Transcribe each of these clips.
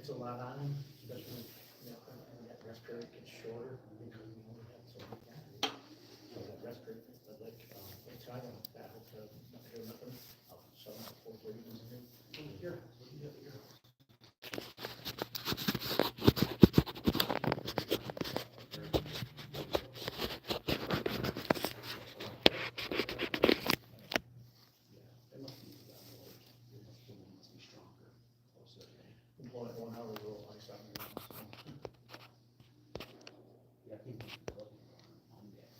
It's a lot on him, especially, when that rest period gets shorter, because we only have so many guys. So that rest period, but like, it's kind of that, not hear nothing, so, 4:30 is here. Here, what do you got here? They must be, must be stronger. One hour rule, like something. Yeah, I think we should look on that.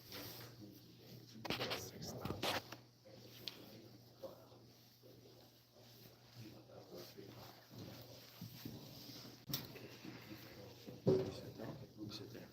Sit there.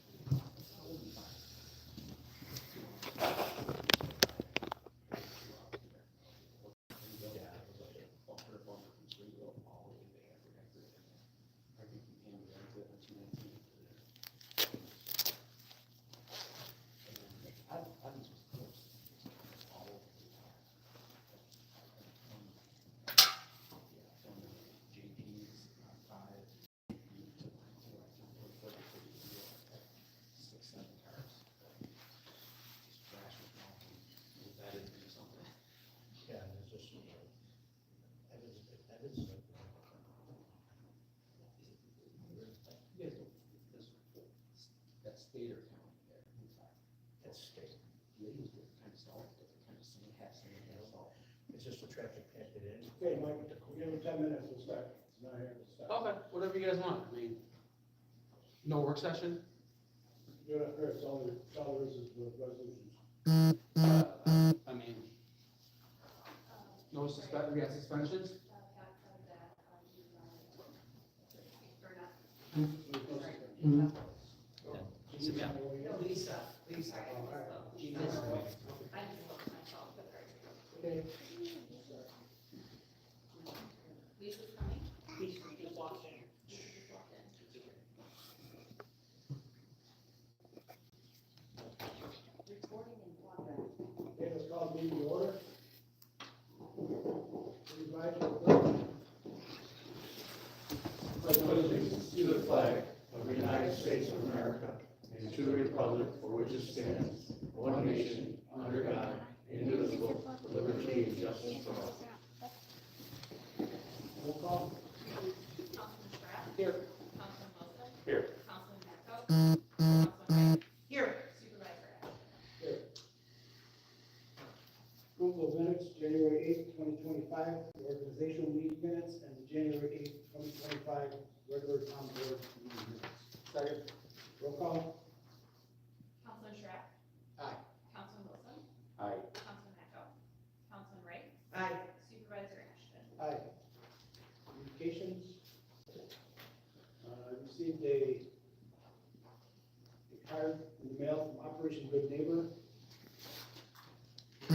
Yeah, there's just, That's state or county there? that's state. They use different kind of salt, different kind of sand, half sand, half salt. It's just a traffic packed it in. Okay, Mike, give him 10 minutes, we'll start. It's not here, we'll start. Okay, whatever you guys want, I mean, no work session? Do it first, all the is with resolutions. I mean, no we got suspensions? Sit down. Lisa. She just, Okay. Lisa's coming. She's walking. Recording and walking. Okay, let's call the meeting to order. Please rise for the pledge. I pledge allegiance to the flag of the United States of America and to the republic for which it stands, one nation, under God, indivisible, with liberty and justice for all. Roll call. Councilman Stratt. Here. Councilman Wilson. Here. Councilman Matco. Councilman Wright. Here. Supervisor Ash. Here. Approval of minutes, January 8th, 2025, the organizational meeting minutes, and the January 8th, 2025, regular town board meeting minutes. Second. Roll call. Councilman Stratt. Aye. Councilman Wilson. Aye. Councilman Matco. Councilman Wright. Aye. Supervisor Ashton. Aye. Communications. I received a card in the mail from Operation Good Neighbor. To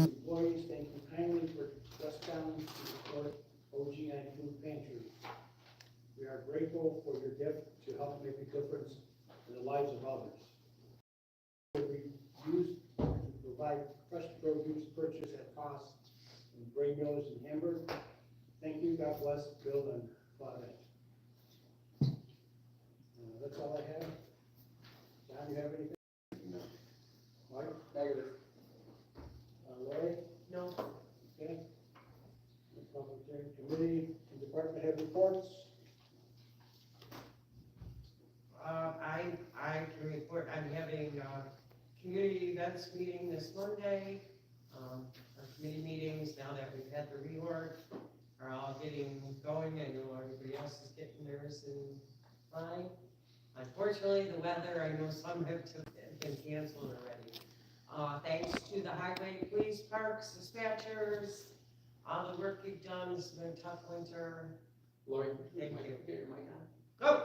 employees, thank you kindly for trust down to support OGI Food Pantry. We are grateful for your gift to help make a difference in the lives of others. We use to provide fresh produce purchased at cost in Gray Mills and Hamburg. Thank you, God bless, Bill and Claudette. That's all I have. John, you have anything? No. Mike? Negative. Lori? No. Okay. Public hearing committee and department head reports. I can report, I'm having a community events meeting this Monday. Our committee meetings, now that we've had the reorg, are all getting going. I know everybody else is getting theirs and fine. Unfortunately, the weather, I know some have been canceled already. Thanks to the highway, police, parks, dispatchers, all the work you've done. It's been a tough winter. Lori, Thank you. get your mic on. Go!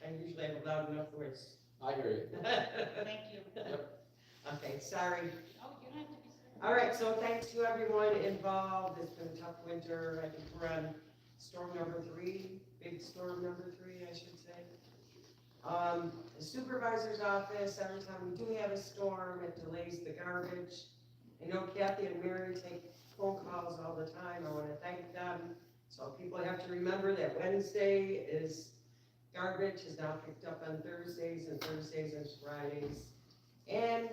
I usually have a loud enough voice. I hear you. Thank you. Okay, sorry. Oh, you don't have to be sorry. All right, so thanks to everyone involved. It's been a tough winter. I think we're on storm number 3, big storm number 3, I should say. The supervisor's office, every time we do have a storm, it delays the garbage. I know Kathy and Mary take phone calls all the time. I want to thank them. So people have to to remember that Wednesday is, garbage is now picked up on Thursdays, and Thursdays and Fridays. And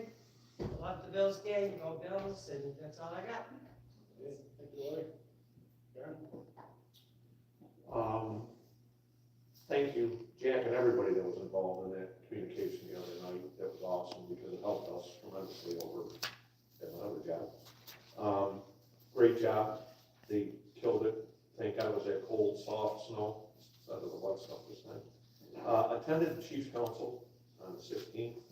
love the Bills gang, go Bills, and that's all I got. Okay, thank you, Lori. Darren? Thank you, Jack, and everybody that was involved in that communication the other night. That was awesome because it helped us tremendously over at another job. Great job. They killed it. Thank God it was that cold, soft snow instead of the wet stuff this time. Attended the Chiefs Council on the 16th.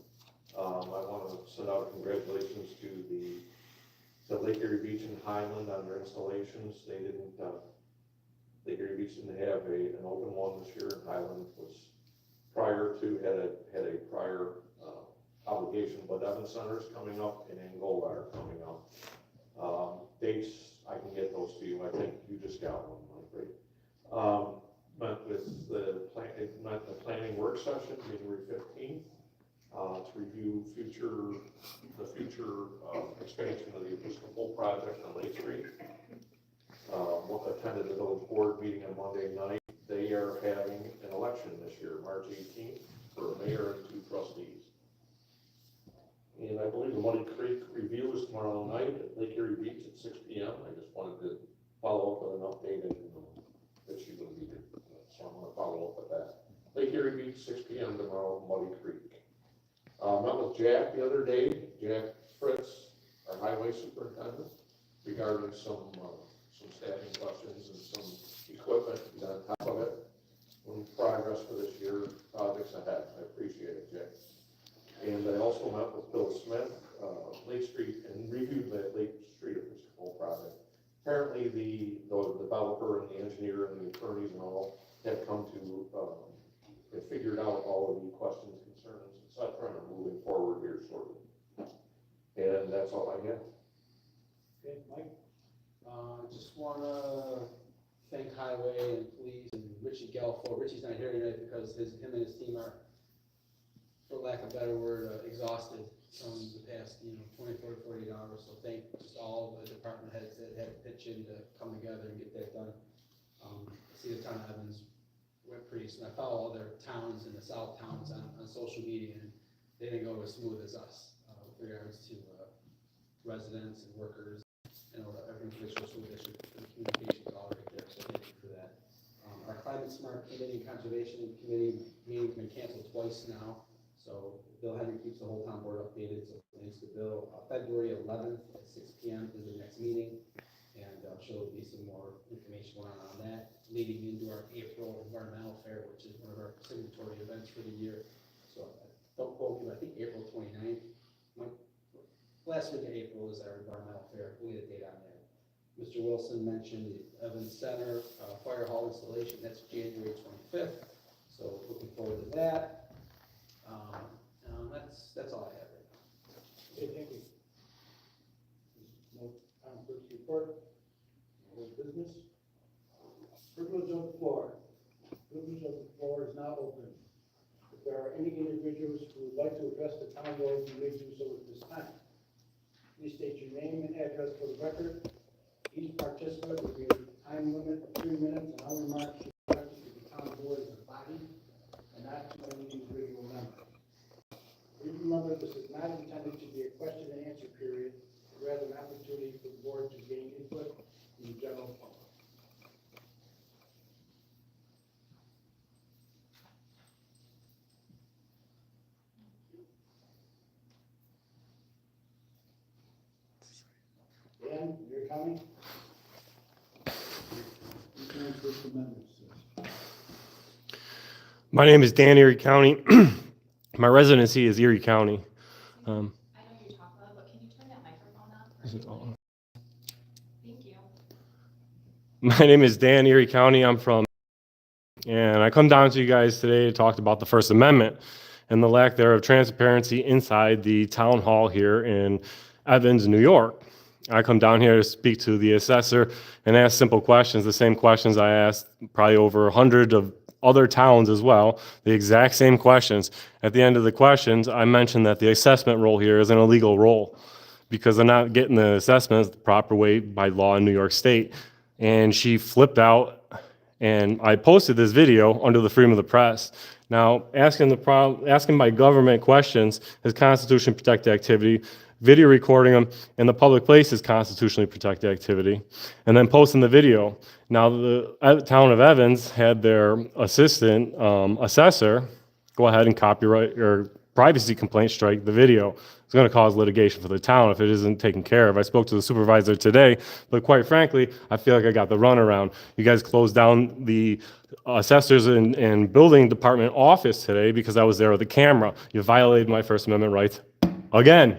I want to send out congratulations to Lake Erie Beach and Highland on their installations. They didn't, Lake Erie Beach didn't have an open one this year, and Highland was had a prior obligation, but Evans Center's coming up and Angola are coming up. Dates, I can get those to you. I think you just got one, Mike, right? Met with the planning work session, January 15th, to review the future expansion of the Episcopal project on Lake Street. Attended the village board meeting on Monday night. They are having an election this year, March 18th, for a mayor and 2 trustees. And I believe the Muddy Creek review is tomorrow night at Lake Erie Beach at 6 p.m. I just wanted to follow up with an update and that she will be here. So I'm going to follow up with that. Lake Erie Beach, 6 p.m. tomorrow, Muddy Creek. Met with Jack the other day, Jack Fritz, our highway superintendent, regarding some staffing questions and some equipment on top of it. Progress for this year, projects ahead. I appreciate it, Jack. And I also met with Bill Smith, Lake Street, and reviewed that Lake Street Episcopal project. Apparently, the developer and the engineer and the attorneys and all have come to, have figured out all of the questions, concerns, etc., and are moving forward here shortly. And that's all I have. Okay, Mike? Just wanna thank Highway and Police and Richie Gelfo. Richie's not here tonight because him and his team are, for lack of a better word, exhausted from the past, 24 to 48 hours. So thank just all the department heads that had to pitch in to come together and get that done. I see the town of Evans went pretty smooth. I follow all their towns and the south towns on social media, and they didn't go as smooth as us with regards to residents and workers. Every official school district, the communications all right there, so thank you for that. Our Climate Smart Committee and Conservation Committee meeting's been canceled twice now, so Bill Henry keeps the whole town board updated, so thanks to Bill. February 11th at 6 p.m. is the next meeting, and I'm sure there'll be some more information going on that, leading into our April Environmental Fair, which is one of our signatory events for the year. So don't quote me, but I think April 29th. Last week of April is our environmental fair. We'll get a date on that. Mr. Wilson mentioned the Evans Center fire hall installation. That's January 25th. So looking forward to that. That's all I have right now. Okay, thank you. No town clerk's report. No business. Privilege of the floor. Privilege of the floor is now open. If there are any individuals who would like to address the town board, you may do so at this time. Please state your name and address for the record. Each participant will be a time limit of 3 minutes, and all remarks should be directed to the town board as a body and not to any individual member. Please remember, this is not intended to be a question and answer period, but rather an opportunity for the board to gain input from the general public. Dan, you're coming? First Amendment says. My name is Dan, Erie County. My residency is Erie County. I know you talk loud, but can you turn that microphone on? Is it on? Thank you. My name is Dan, Erie County. I'm from, and I come down to you guys today to talk about the First Amendment and the lack thereof of transparency inside the town hall here in Evans, New York. I come down here to speak to the assessor and ask simple questions, the same questions I asked probably over 100 of other towns as well, the exact same questions. At the end of the questions, I mentioned that the assessment role here is an illegal role because they're not getting the assessments the proper way by law in New York State. And she flipped out And I posted this video under the freedom of the press. Now, asking my government questions is constitutionally protected activity. Video recording them in the public place is constitutionally protected activity. And then posting the video. Now, the town of Evans had their assistant assessor go ahead and copyright or privacy complaint strike the video. It's going to cause litigation for the town if it isn't taken care of. I spoke to the supervisor today, but quite frankly, I feel like I got the runaround. You guys closed down the assessors and building department office today because I was there with a camera. You violated my First Amendment rights again.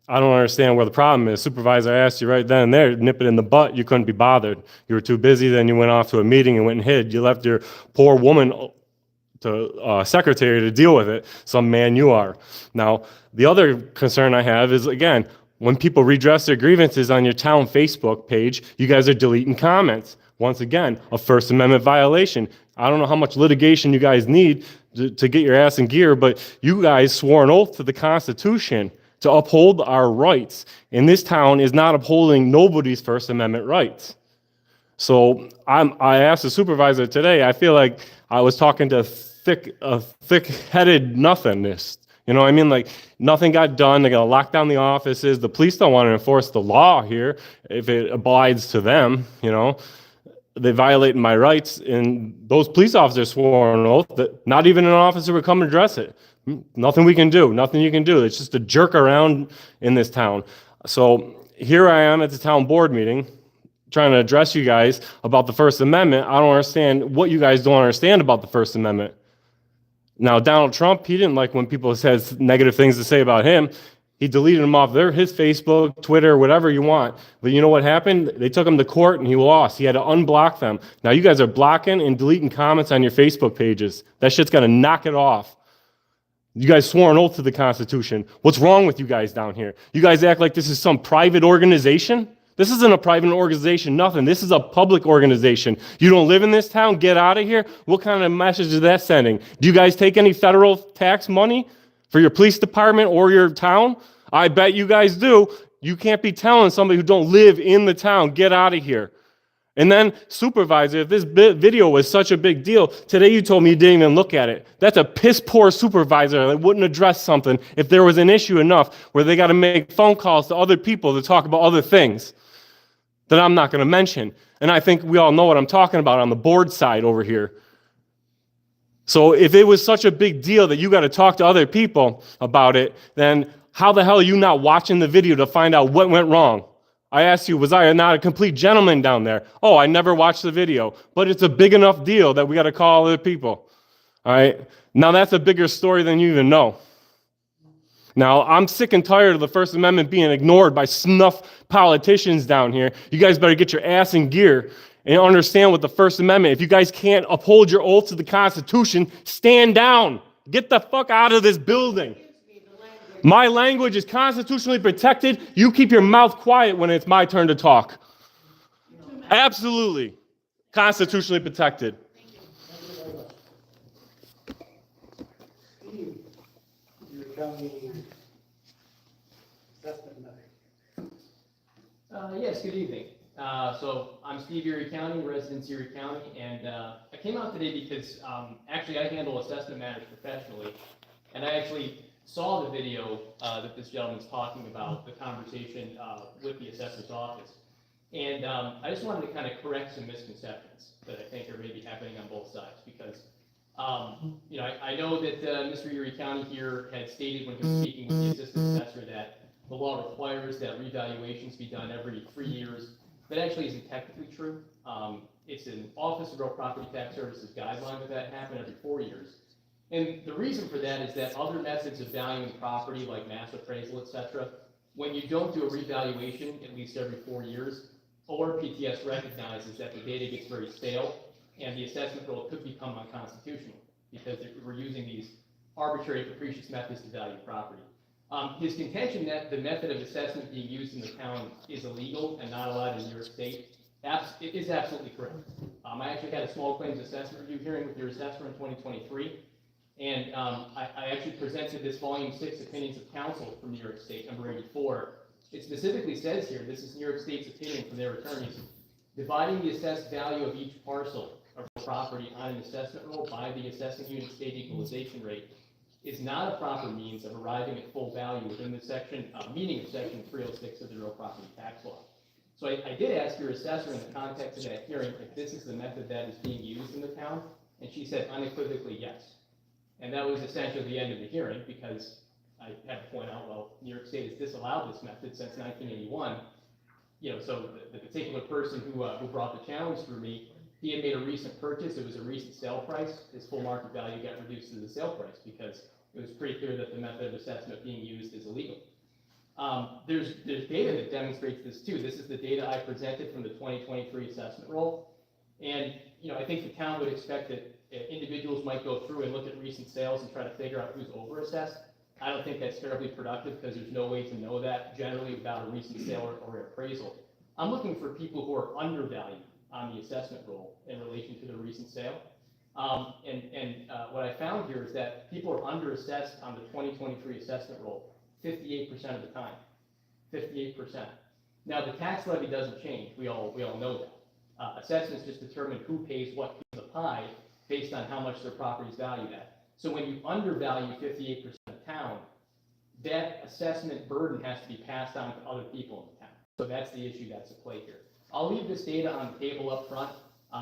I don't understand where the problem is. Supervisor, I asked you right then and there, nip it in the butt. You couldn't be bothered. You were too busy. Then you went off to a meeting and went and hid. You left your poor woman to secretary to deal with it. Some man you are. Now, the other concern I have is, again, when people redress their grievances on your town Facebook page, you guys are deleting comments. Once again, a First Amendment violation. I don't know how much litigation you guys need to get your ass in gear, but you guys swore an oath to the Constitution to uphold our rights. And this town is not upholding nobody's First Amendment rights. So I asked the supervisor today, I feel like I was talking to a thick-headed nothingness. You know what I mean? Like, nothing got done. They got to lock down the offices. The police don't want to enforce the law here if it abides to them, you know. They violate my rights, and those police officers swore an oath that not even an officer would come and address it. Nothing we can do, nothing you can do. It's just a jerk around in this town. So here I am at the town board meeting trying to address you guys about the First Amendment. I don't understand what you guys don't understand about the First Amendment. Now, Donald Trump, he didn't like when people said negative things to say about him. He deleted him off his Facebook, Twitter, whatever you want. But you know what happened? They took him to court and he lost. He had to unblock them. Now you guys are blocking and deleting comments on your Facebook pages. That shit's gonna knock it off. You guys swore an oath to the Constitution. What's wrong with you guys down here? You guys act like this is some private organization? This isn't a private organization, nothing. This is a public organization. You don't live in this town? Get out of here? What kind of message is that sending? Do you guys take any federal tax money for your police department or your town? I bet you guys do. You can't be telling somebody who don't live in the town, get out of here. And then, supervisor, if this video was such a big deal, today you told me you didn't even look at it. That's a piss-poor supervisor that wouldn't address something if there was an issue enough where they got to make phone calls to other people to talk about other things that I'm not going to mention. And I think we all know what I'm talking about on the board side over here. So if it was such a big deal that you got to talk to other people about it, then how the hell are you not watching the video to find out what went wrong? I asked you, was I not a complete gentleman down there? Oh, I never watched the video. But it's a big enough deal that we got to call other people. All right? Now that's a bigger story than you even know. Now, I'm sick and tired of the First Amendment being ignored by snuff politicians down here. You guys better get your ass in gear and understand what the First Amendment, if you guys can't uphold your oath to the Constitution, stand down. Get the fuck out of this building. My language is constitutionally protected. You keep your mouth quiet when it's my turn to talk. Absolutely. Constitutionally protected. Steve, your county assessment matter. Yes, good evening. So I'm Steve, Erie County, resident Erie County, and I came out today because actually I handle assessment matters professionally, and I actually saw the video that this gentleman's talking about, the conversation with the assessor's office. And I just wanted to kind of correct some misconceptions that I think are maybe happening on both sides, because you know, I know that Mr. Erie County here had stated when he was speaking with the assistant assessor that the law requires that revaluations be done every 3 years. That actually isn't technically true. It's an Office of Real Property Tax Services guideline that happen every 4 years. And the reason for that is that other methods of valuing property, like mass appraisal, et cetera, when you don't do a revaluation at least every 4 years, ORPTS recognizes that the data gets very stale and the assessment rule could become unconstitutional because we're using these arbitrary, capricious methods to value property. His contention that the method of assessment being used in the town is illegal and not allowed in New York State is absolutely correct. I actually had a small claims assessment review hearing with your assessor in 2023, and I actually presented this volume 6 opinions of counsel from New York State, number 84. It specifically says here, this is New York State's opinion from their attorneys. Dividing the assessed value of each parcel of property on an assessment roll by the assessing unit state equalization rate is not a proper means of arriving at full value within the section, meaning of section 306 of the real property tax law. So I did ask your assessor in the context of that hearing if this is the method that is being used in the town, and she said unequivocally yes. And that was essentially the end of the hearing, because I had to point out, well, New York State has disallowed this method since 1981. You know, so the particular person who brought the challenge through me, he had made a recent purchase, it was a recent sale price, his full market value got reduced to the sale price, because it was pretty clear that the method of assessment being used is illegal. There's data that demonstrates this too. This is the data I presented from the 2023 assessment roll. And, you know, I think the town would expect that individuals might go through and look at recent sales and try to figure out who's overassessed. I don't think that's terribly productive, because there's no way to know that generally without a recent sale or appraisal. I'm looking for people who are undervalued on the assessment roll in relation to the recent sale. What I found here is that people are underassessed on the 2023 assessment roll 58% of the time, 58%. Now, the tax levy doesn't change, we all know that. Assessments just determine who pays what piece of the pie based on how much their property is valued at. So when you undervalue 58% of the town, that assessment burden has to be passed on to other people in the town. So that's the issue that's at play here. I'll leave this data on the table up front.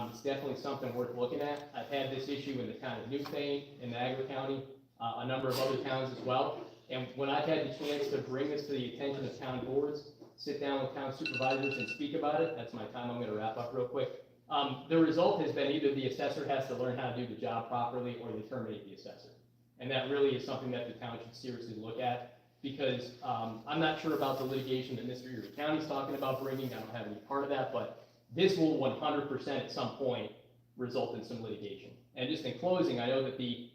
It's definitely something worth looking at. I've had this issue in the town of Newfane, in Niagara County, a number of other towns as well. And when I've had the chance to bring this to the attention of town boards, sit down with town supervisors and speak about it, that's my time, I'm gonna wrap up real quick. The result has been either the assessor has to learn how to do the job properly, or they terminate the assessor. And that really is something that the town should seriously look at, because I'm not sure about the litigation that Mr. Erie County's talking about bringing. I don't have any part of that, but this will 100% at some point result in some litigation. And just in closing, I know that the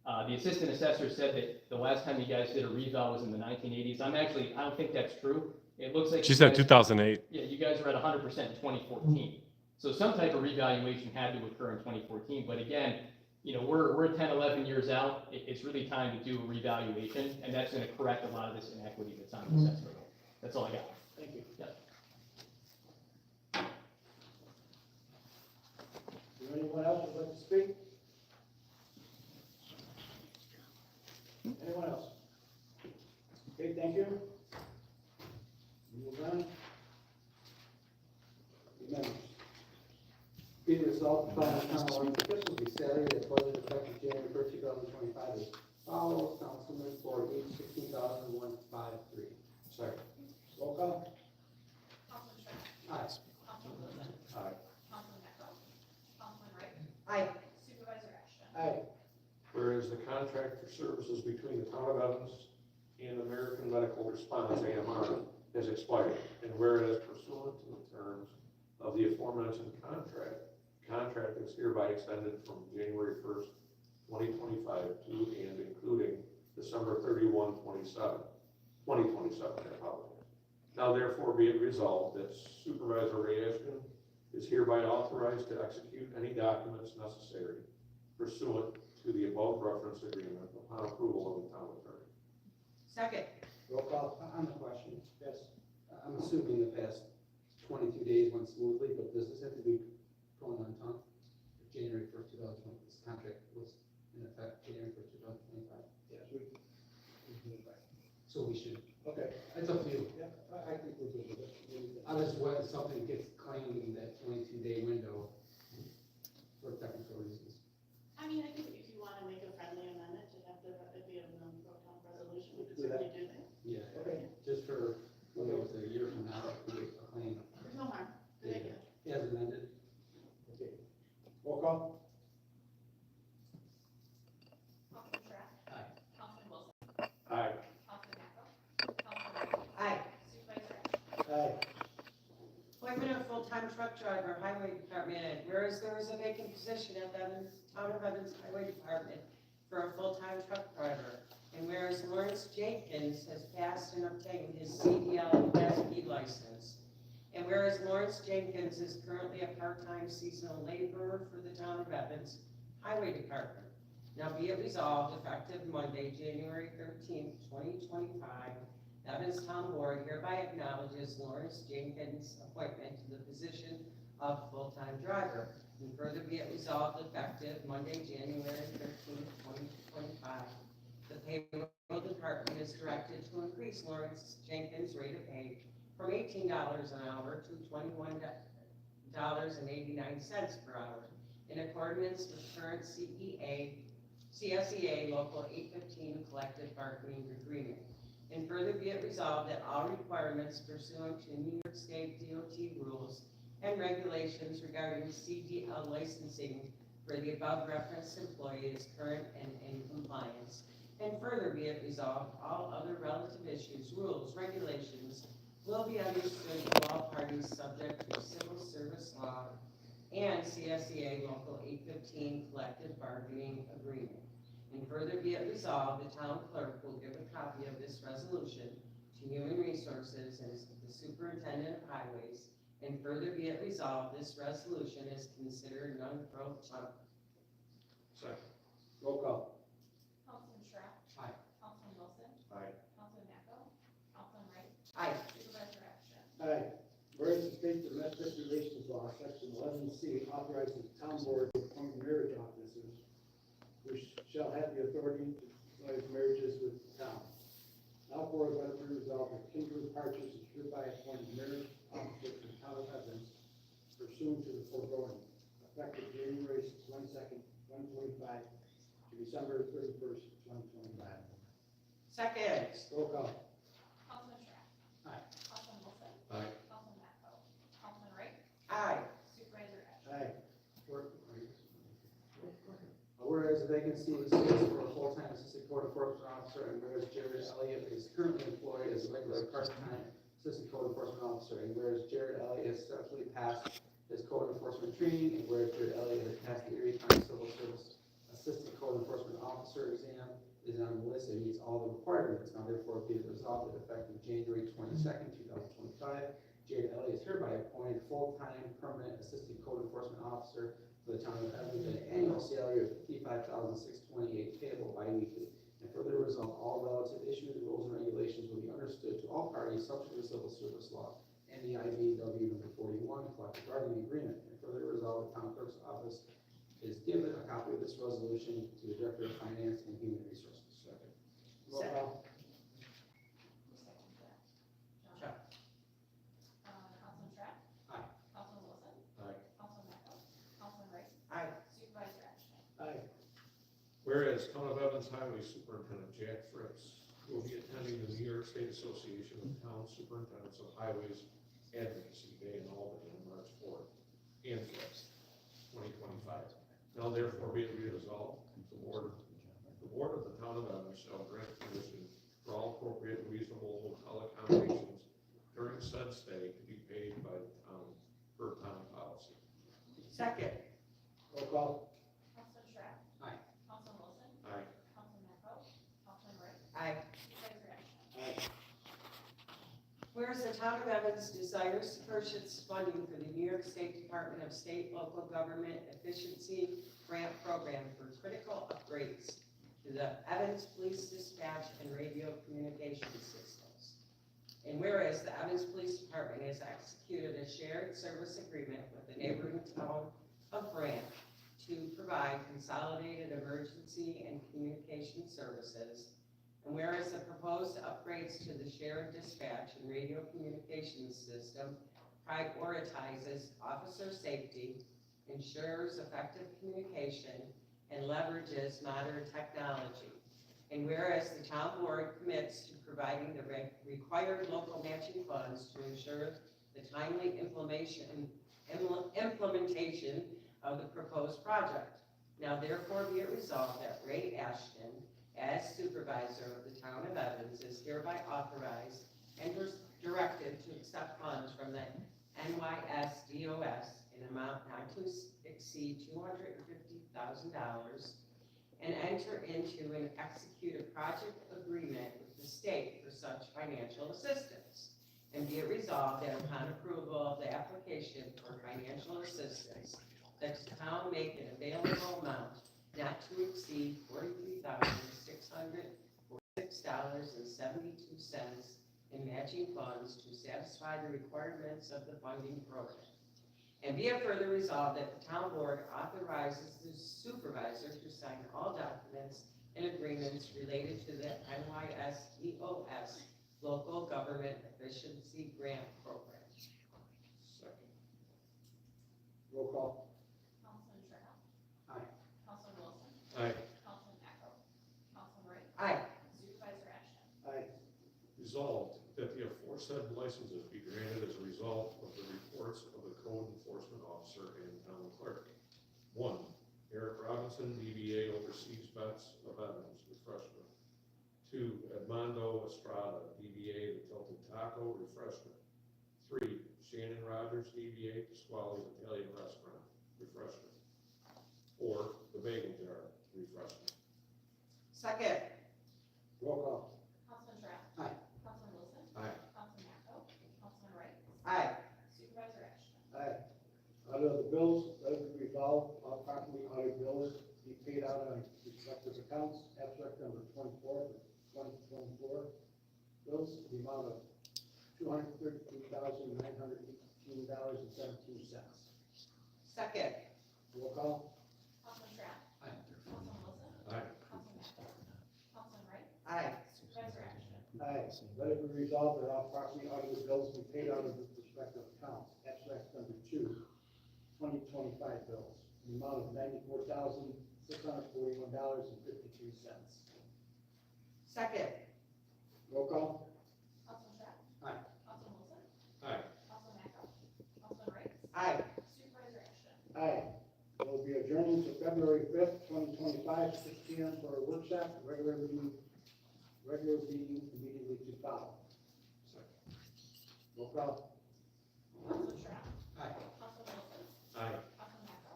assistant assessor said that the last time you guys did a reval was in the 1980s. I don't think that's true. It looks like She you said guys- 2008. Yeah, you guys are at 100% in 2014. So some type of revaluation had to occur in 2014, but again, you know, we're 10, 11 years out. It's really time to do a revaluation, and that's gonna correct a lot of this inequity that's on the assessment roll. That's all I got. Thank you. Yeah. Is there anyone else who'd like to speak? Anyone else? Okay, thank you. Move on. Amendments. Be it resolved, the following town elected officials be salaried at budget effective January 1st, 2025 as follows. Councilman for age 16,153. Second. Roll call. Councilman Shara. Aye. Councilman Lozey. Aye. Councilman Meckel. Councilman Wright. Aye. Supervisor Ashton. Aye. Whereas the contract for services between the town of Evans and American Medical Response, AMR, has expired, and whereas pursuant to the terms of the aforementioned contract is hereby extended from January 1st, 2025 to and including December 31, 2027, I apologize. Now therefore be it resolved that Supervisor Ray Ashton is hereby authorized to execute any documents necessary pursuant to the above reference agreement upon approval of the town attorney. Second. Roll call. On the question, Yes. I'm assuming the past 22 days went smoothly, but does this have to be going on tongue? January 1st, 2020, this contract was in effect January 1st, 2025. Yes, we do it back. So we should, Okay. it's up to you. Yeah, I think we're good with it. Unless when something gets claimed in that 22-day window for technical reasons. I mean, I think if you want to make a friendly amendment to have the, if you have a non-pro temp resolution, we could Do that. certainly do that. Yeah, Okay. just for, when it was a year from now, if we get a claim. There's no harm. Good idea. As amended. Okay. Roll call. Councilman Shara. Aye. Councilman Wilson. Aye. Councilman Meckel. Councilman Wright. Aye. Supervisor Ashton. Aye. Appointment of full-time truck driver, Highway Department. Whereas there is a vacant position at the Town of Evans Highway Department for a full-time truck driver. And whereas Lawrence Jenkins has passed and obtained his CDL Class B license. And whereas Lawrence Jenkins is currently a part-time seasonal laborer for the Town of Evans Highway Department. Now be it resolved, effective Monday, January 13th, 2025, Evans Town Board hereby acknowledges Lawrence Jenkins' appointment to the position of full-time driver. And further be it resolved effective Monday, January 13th, 2025. The payroll department is directed to increase Lawrence Jenkins' rate of pay from $18 an hour to $21.89 per hour in accordance with current CSEA Local 815 collective bargaining agreement. And further be it resolved that all requirements pursuant to New York State DOT rules and regulations regarding CDL licensing for the above referenced employee is current and in compliance. And further be it resolved, all other relative issues, rules, regulations will be understood to all parties subject to civil service law and CSEA Local 815 collective bargaining agreement. And further be it resolved, the town clerk will give a copy of this resolution to Human Resources and the Superintendent of Highways. And further be it resolved, this resolution is considered non-pro tunc. Second. Roll call. Councilman Schrapp. Aye. Councilman Wilson. Aye. Councilman Macco. Councilman Wright. Aye. Supervisor Action. Aye. Whereas the state domestic relations law, section 11C, authorizes the town board to appoint marriage officers, which shall have the authority to authorize marriages with the town. Now for it be resolved that Kimberly Partridge is hereby appointed marriage officer for the town of Evans pursuant to the foregoing, effective January 22nd, 2025 to December 31st, 2025. Second. Roll call. Councilman Schrapp. Aye. Councilman Wilson. Aye. Councilman Macco. Councilman Wright. Aye. Supervisor Action. Aye. Whereas the vacancy exists for a full-time assistant code enforcement officer, and whereas Jared Elliott is currently employed as a regular part-time assistant code enforcement officer, and whereas Jared Elliott has successfully passed his code enforcement training, and whereas Jared Elliott has passed the Erie County Civil Service Assistant Code Enforcement Officer exam, is on the list and meets all the requirements. Now therefore be it resolved that effective January 22nd, 2025, Jared Elliott is hereby appointed full-time permanent assistant code enforcement officer for the town of Evans at an annual salary of $55,628 payable biweekly. And further resolve, all relative issues, rules, and regulations will be understood to all parties subject to the civil service law and the IBW number 41 collective bargaining agreement. And further resolve, the town clerk's office is given a copy of this resolution to the Director of Finance and Human Resources. Second. Roll call. Who seconded that? Schrapp. Councilman Schrapp. Aye. Councilman Wilson. Aye. Councilman Macco. Councilman Wright. Aye. Supervisor Action. Aye. Whereas Town of Evans Highway Superintendent Jack Fritz will be attending the New York State Association of Town Superintendents of Highways Advocacy Day in Albany on March 4th and 5th, 2025. Now therefore be it resolved, the board of the Town of Evans shall grant permission for all appropriate and reasonable hotel accommodations during said stay to be paid by the town per town policy. Second. Roll call. Councilman Schrapp. Aye. Councilman Wilson. Aye. Councilman Macco. Councilman Wright. Aye. Supervisor Action. Aye. Whereas the town of Evans desires to purchase funding for the New York State Department of State Local Government Efficiency Grant Program for critical upgrades to the Evans Police Dispatch and Radio Communication Systems. And whereas the Evans Police Department has executed a shared service agreement with the neighboring town of Grant to provide consolidated emergency and communication services. And whereas the proposed upgrades to the shared dispatch and radio communications system prioritizes officer safety, ensures effective communication, and leverages modern technology. And whereas the town board commits to providing the required local matching funds to ensure the timely implementation of the proposed project. Now therefore be it resolved that Ray Ashton, as supervisor of the town of Evans, is hereby authorized and directed to accept funds from the NYSDOS in amount not to exceed $250,000 and enter into and execute a project agreement with the state for such financial assistance. And be it resolved that upon approval of the application for financial assistance, that the town make an available amount not to exceed $43,646.72 in matching funds to satisfy the requirements of the funding program. And be it further resolved that the town board authorizes the supervisor to sign all documents and agreements related to the NYSDOS Local Government Efficiency Grant Program. Second. Roll call. Councilman Shara. Aye. Councilman Wilson. Aye. Councilman Echo. Councilman Wright. Aye. Supervisor Ashton. Aye. Resolved that the aforesaid licenses be granted as a result of the reports of the code enforcement officer and town clerk. 1, Eric Robinson, DBA oversees vets of Evans, refreshment. 2, Edmondo Estrada, DBA the Tilted Taco, refreshment. 3, Shannon Rogers, DBA Pasquale's Italian Restaurant, refreshment. 4, The Bagel Jar, refreshment. Second. Roll call. Councilman Shara. Aye. Councilman Wilson. Aye. Councilman Echo. Councilman Wright. Aye. Supervisor Ashton. Aye. Out of the bills, let it be resolved, all properly audited bills be paid out on respective accounts, abstract number 24 for 2024. Bills, the amount of $232,918.17. Second. Roll call. Councilman Shara. Aye. Councilman Wilson. Aye. Councilman Echo. Councilman Wright. Aye. Supervisor Ashton. Aye. Let it be resolved that all properly audited bills be paid out of the respective accounts, abstract number 2, 2025 bills, the amount of $94,641.53. Second. Roll call. Councilman Shara. Aye. Councilman Wilson. Aye. Councilman Echo. Councilman Wright. Aye. Supervisor Ashton. Aye. We'll be adjourning to February 5th, 2025, 6 p.m. for a workshop, regular meeting immediately to follow. Roll call. Councilman Shara. Aye. Councilman Wilson. Aye. Councilman Echo.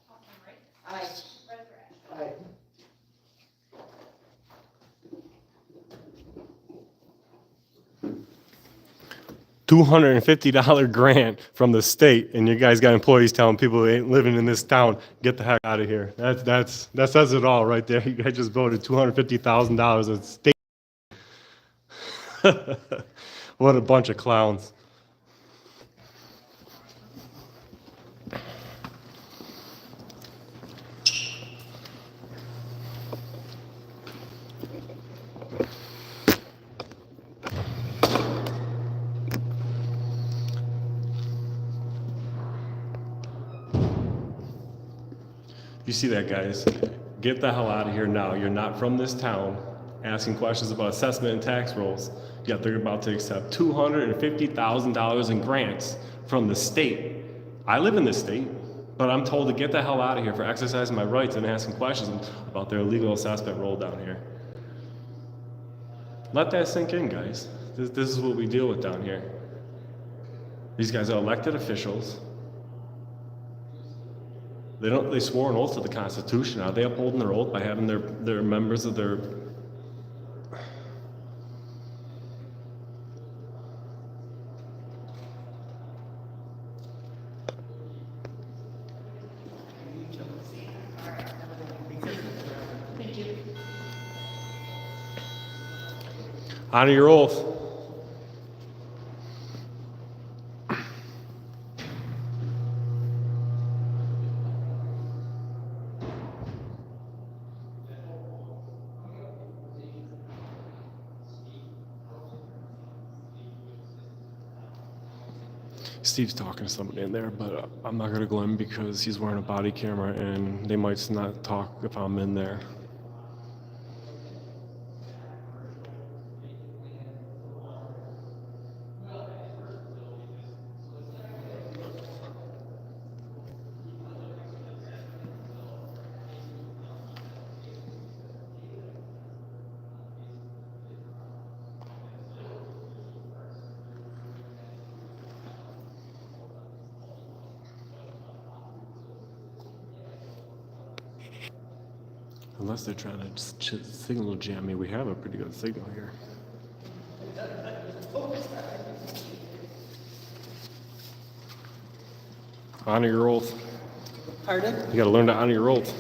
Councilman Wright. Aye. Supervisor Ashton. Aye. $250 grant from the state, and you guys got employees telling people who ain't living in this town, get the heck out of here. That says it all right there. You guys just voted $250,000 at state. What a bunch of clowns. You see that, guys? Get the hell out of here now. You're not from this town asking questions about assessment and tax rolls, yet they're about to accept $250,000 in grants from the state. I live in this state, but I'm told to get the hell out of here for exercising my rights and asking questions about their illegal assessment roll down here. Let that sink in, guys. This is what we deal with down here. These guys are elected officials. They swore an oath to the Constitution. Are they upholding their oath by having their members of their... Honor your oath. Steve's talking to somebody in there, but I'm not gonna go in because he's wearing a body camera and they might not talk if I'm in there. Unless they're trying to signal jam me, we have a pretty good signal here. Honor your oath. Pardon? You gotta learn to honor your oath.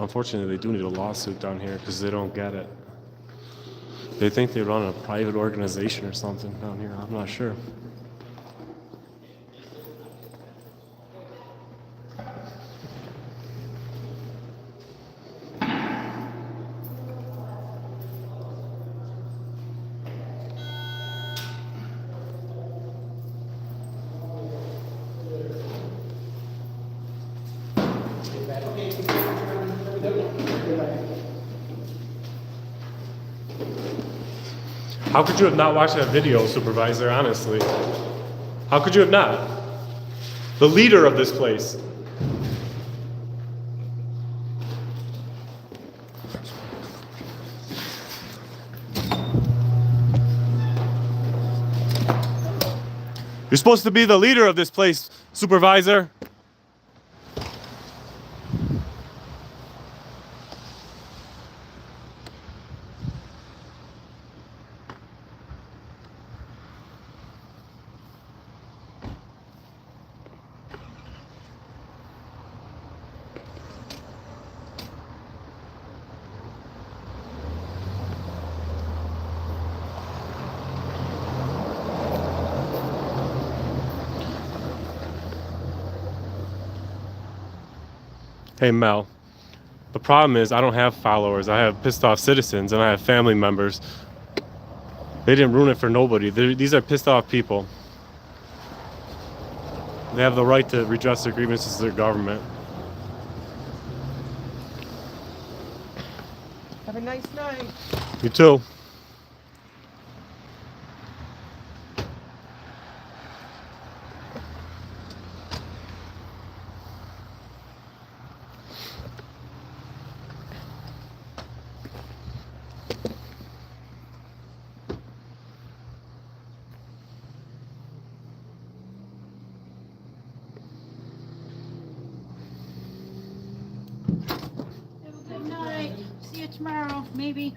Unfortunately, they do need a lawsuit down here because they don't get it. They think they run a private organization or something down here. I'm not sure. How could you have not watched that video, Supervisor, honestly? How could you have not? The leader of this place. You're supposed to be the leader of this place, Supervisor. Hey Mel, the problem is I don't have followers. I have pissed off citizens and I have family members. They didn't ruin it for nobody. These are pissed off people. They have the right to redress their grievances to their government. Have a nice night. You too. Have a good night. See you tomorrow, maybe.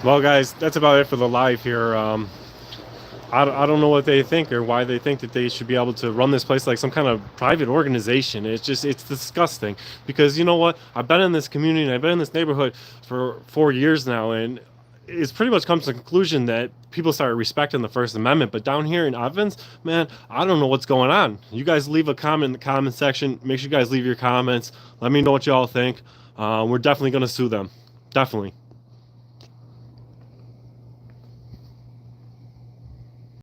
Well, guys, that's about it for the live here. I don't know what they think or why they think that they should be able to run this place like some kind of private organization. It's disgusting because you know what? I've been in this community and I've been in this neighborhood for 4 years now, and it's pretty much come to the conclusion that people started respecting the First Amendment. But down here in Evans, man, I don't know what's going on. You guys leave a comment in the comment section. Make sure you guys leave your comments. Let me know what y'all think. We're definitely going to sue them. Definitely.